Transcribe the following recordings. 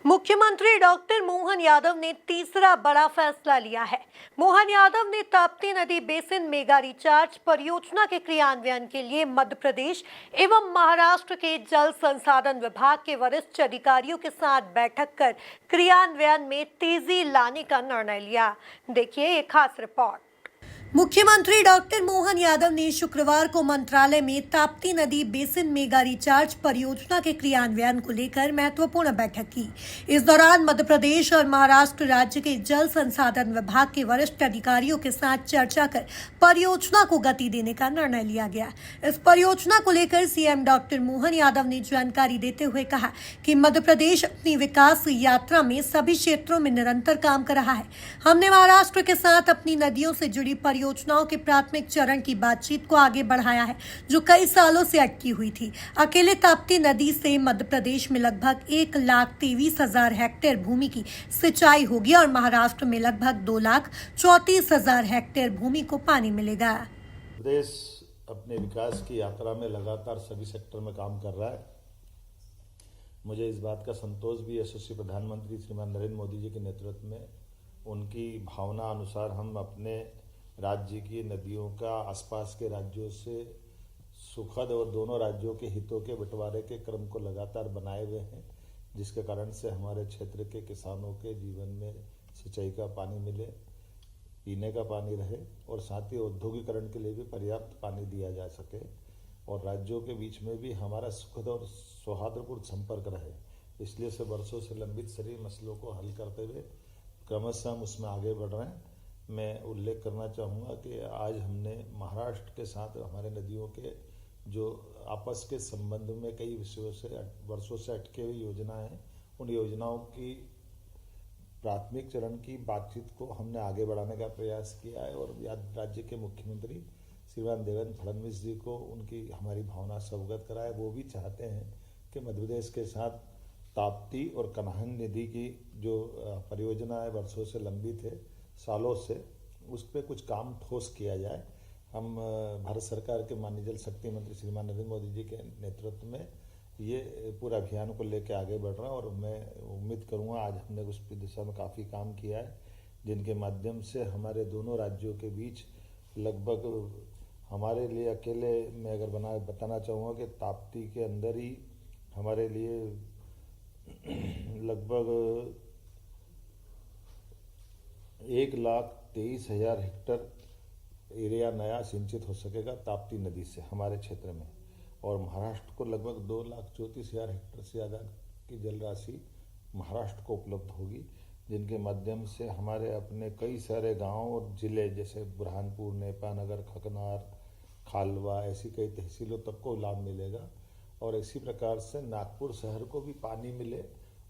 मुख्यमंत्री डॉक्टर मोहन यादव ने तीसरा बड़ा फैसला लिया है। मोहन यादव ने ताप्ती नदी बेसिन मेगा रिचार्ज परियोजना के क्रियान्वयन के लिए मध्य प्रदेश एवं महाराष्ट्र के जल संसाधन विभाग के वरिष्ठ अधिकारियों के साथ बैठक कर क्रियान्वयन में तेजी लाने का निर्णय लिया। देखिए एक खास रिपोर्ट। मुख्यमंत्री डॉक्टर मोहन यादव ने शुक्रवार को मंत्रालय में ताप्ती नदी बेसिन मेगा रिचार्ज परियोजना के क्रियान्वयन को लेकर महत्वपूर्ण बैठक की। इस दौरान मध्य प्रदेश और महाराष्ट्र राज्य के जल संसाधन विभाग के वरिष्ठ अधिकारियों के साथ चर्चा कर परियोजना को गति देने का निर्णय लिया गया। इस परियोजना को लेकर सीएम डॉक्टर मोहन यादव ने जानकारी देते हुए कहा कि मध्य प्रदेश अपनी विकास यात्रा में सभी क्षेत्रों में निरंतर काम कर रहा है। हमने महाराष्ट्र के साथ अपनी नदियों से जुड़ी योजनाओं के प्राथमिक चरण की बातचीत को आगे बढ़ाया है, जो कई सालों से अटकी हुई थी। अकेले ताप्ती नदी से मध्य प्रदेश में लगभग 1,23,000 हेक्टेयर भूमि की सिंचाई होगी और महाराष्ट्र में लगभग 2,34,000 हेक्टेयर भूमि को पानी मिलेगा। प्रदेश अपने विकास की यात्रा में लगातार सभी सेक्टर में काम कर रहा है। मुझे इस बात का संतोष भी यशस्वी प्रधानमंत्री श्रीमान नरेंद्र मोदी जी के नेतृत्व में उनकी भावना अनुसार हम अपने राज्य की नदियों का आसपास के राज्यों से सुखद और दोनों राज्यों के हितों के बंटवारे के क्रम को लगातार बनाए हुए हैं, जिसके कारण से हमारे क्षेत्र के किसानों के जीवन में सिंचाई का पानी मिले, पीने का पानी रहे और साथ ही औद्योगिकरण के लिए भी पर्याप्त पानी दिया जा सके और राज्यों के बीच में भी हमारा सुखद और सौहार्दपूर्ण संपर्क रहे। इसलिए से वर्षों से लंबित सभी मसलों को हल करते हुए क्रमशः हम उसमें आगे बढ़ रहे हैं। मैं उल्लेख करना चाहूँगा कि आज हमने महाराष्ट्र के साथ हमारे नदियों के जो आपस के संबंध में कई विषयों से वर्षों से अटके हुई योजनाएं हैं, उन योजनाओं की प्राथमिक चरण की बातचीत को हमने आगे बढ़ाने का प्रयास किया है और राज्य के मुख्यमंत्री श्रीमान देवेंद्र फडणवीस जी को उनकी हमारी भावना से अवगत कराए। वो भी चाहते हैं कि मध्य प्रदेश के साथ ताप्ती और कन्हान नदी की जो परियोजना है वर्षों से लंबित है, सालों से, उस पर कुछ काम ठोस किया जाए। हम भारत सरकार के माननीय जल शक्ति मंत्री श्रीमान नरेंद्र मोदी जी के नेतृत्व में ये पूरा अभियान को लेकर आगे बढ़ रहा है और मैं उम्मीद करूँगा आज हमने उस दिशा में काफ़ी काम किया है, जिनके माध्यम से हमारे दोनों राज्यों के बीच लगभग हमारे लिए अकेले मैं अगर बताना चाहूँगा कि ताप्ती के अंदर ही हमारे लिए लगभग 1,23,000 हेक्टेयर एरिया नया सिंचित हो सकेगा ताप्ती नदी से हमारे क्षेत्र में और महाराष्ट्र को लगभग 2,34,000 हेक्टेयर से ज़्यादा की जल राशि महाराष्ट्र को उपलब्ध होगी, जिनके माध्यम से हमारे अपने कई सारे गांव और जिले जैसे बुरहानपुर, नेपानगर, खकनार, खालवा ऐसी कई तहसीलों तक को लाभ मिलेगा और इसी प्रकार से नागपुर शहर को भी पानी मिले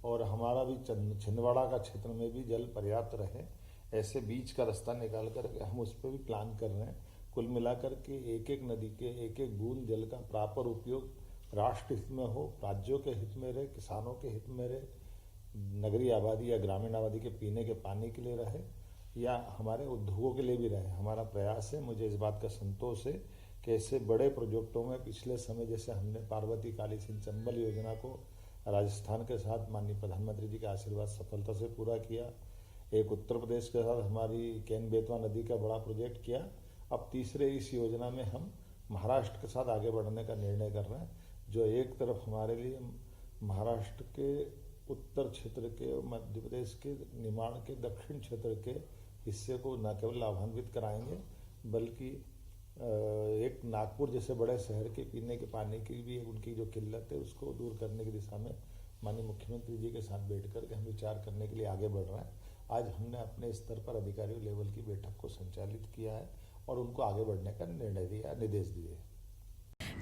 और हमारा भी छिंदवाड़ा का क्षेत्र में भी जल पर्याप्त रहे। ऐसे बीच का रास्ता निकाल कर हम उस पर भी प्लान कर रहे हैं। कुल मिलाकर के एक एक नदी के एक एक बूंद जल का प्रॉपर उपयोग राष्ट्र हित में हो, राज्यों के हित में रहे, किसानों के हित में रहे, नगरीय आबादी या ग्रामीण आबादी के पीने के पानी के लिए रहे या हमारे उद्योगों के लिए भी रहे। हमारा प्रयास है। मुझे इस बात का संतोष है कि ऐसे बड़े प्रोजेक्टों में पिछले समय जैसे हमने पार्वती काली सिंह चंबल योजना को राजस्थान के साथ माननीय प्रधानमंत्री जी के आशीर्वाद सफलता से पूरा किया, एक उत्तर प्रदेश के साथ हमारी केन बेतवा नदी का बड़ा प्रोजेक्ट किया। अब तीसरे इस योजना में हम महाराष्ट्र के साथ आगे बढ़ने का निर्णय कर रहे हैं, जो एक तरफ हमारे लिए महाराष्ट्र के उत्तर क्षेत्र के और मध्य प्रदेश के निमाड़ के दक्षिण क्षेत्र के हिस्से को न केवल लाभान्वित कराएंगे बल्कि एक नागपुर जैसे बड़े शहर के पीने के पानी की भी उनकी जो किल्लत है उसको दूर करने की दिशा में माननीय मुख्यमंत्री जी के साथ बैठ करके हम विचार करने के लिए आगे बढ़ रहे हैं। आज हमने अपने स्तर पर अधिकारियों लेवल की बैठक को संचालित किया है और उनको आगे बढ़ने का निर्देश दिए।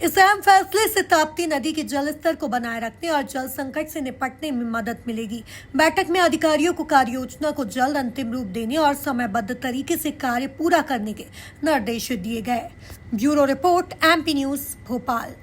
इस अहम फैसले से ताप्ती नदी के जल स्तर को बनाए रखने और जल संकट से निपटने में मदद मिलेगी। बैठक में अधिकारियों को कार्य योजना को जल्द अंतिम रूप देने और समयबद्ध तरीके से कार्य पूरा करने के निर्देश दिए गए। Bureau report, MP news, Bhopal.